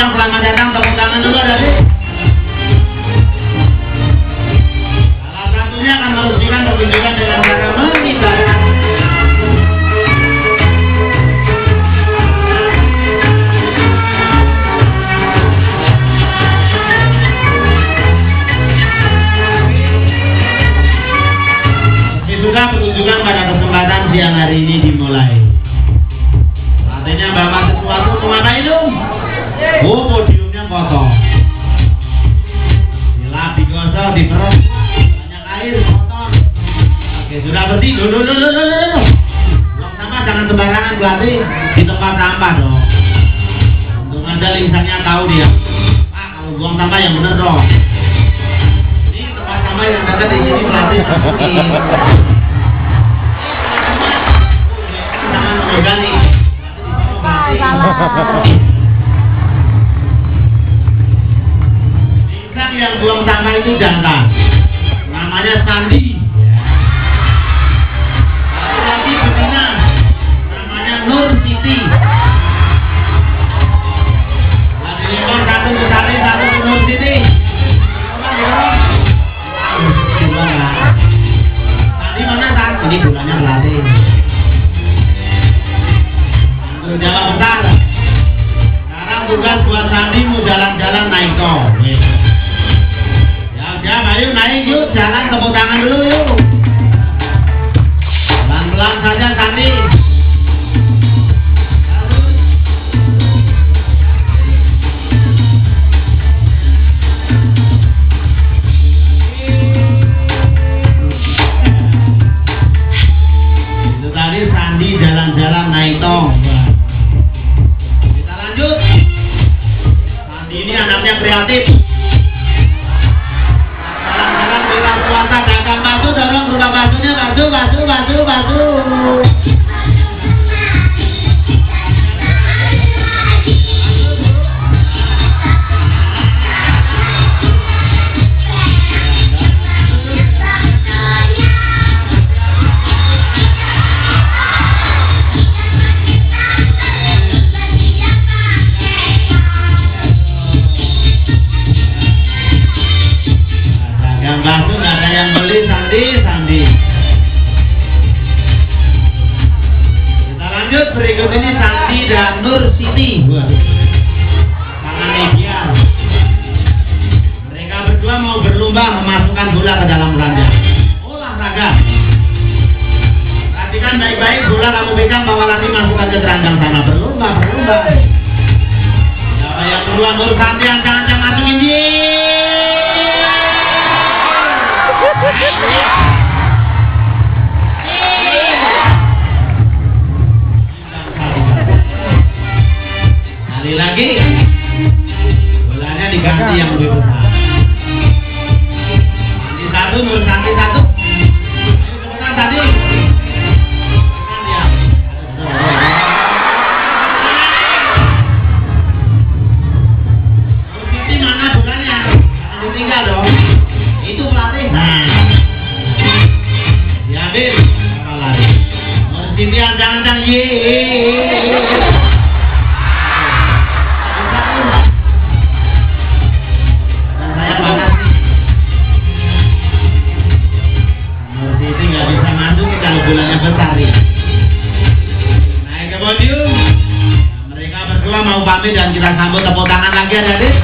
panjang, selamat datang, tepuk tangan dulu adik. Salah satunya akan merugikan pertunjukan dengan cara mengibarkan. Sudah pertunjukan pada kesempatan siang hari ini dimulai. Artinya bapak sesuatu kemana itu? Oh, podiumnya kosong. Dilap, digosok, diperut, banyak air, kotor. Oke, sudah bersih. Belum sampah, jangan sembarangan berarti di tempat sampah dong. Untung aja lisannya tahu dia. Pak, kalau buang sampah yang bener dong. Ini tempat sampah yang dekat di sini berarti. Organik. Insan yang buang sampah itu jantan, namanya Sandi. Lagi betina, namanya Nur Siti. Lagi limon satu ke Sandi, satu ke Nur Siti. Tadi mana Sandi? Ini bulannya melatih. Jalan besar. Sekarang tugas buat Sandi mau jalan-jalan naik tol. Ya, ayo naik yuk, jalan tepuk tangan dulu yuk. Pelan-pelan saja Sandi. Itu tadi Sandi jalan-jalan naik tol. Sandi ini anaknya kreatif. Jalan-jalan bebas puasa, dagang bakso, dorong rumah baksonya, bakso. Bakso nggak ada yang beli, Sandi. Kita lanjut, berikut ini Sandi dan Nur Siti. Tangan ideal. Mereka berdua mau berlomba memasukkan bola ke dalam keranjang. Olahraga. Perhatikan baik-baik, bola kamu pegang, bawa lagi masukkan ke keranjang sana. Berlomba. Siapa yang duluan? Nur Sandi yang jangan masukin dia. Kali lagi bolanya diganti yang lebih besar. Sandi satu, Nur Sandi satu. Cepetan tadi. Siti mana bolanya? Jangan ditinggal dong. Itu pelatih. Diambil apa lari? Siti jangan ye. Saya panas nih. Siti nggak bisa masuk kalau bolanya besar ya. Naik ke podium. Mereka berdua mau pamit dan kita sambut tepuk tangan lagi adik-adik.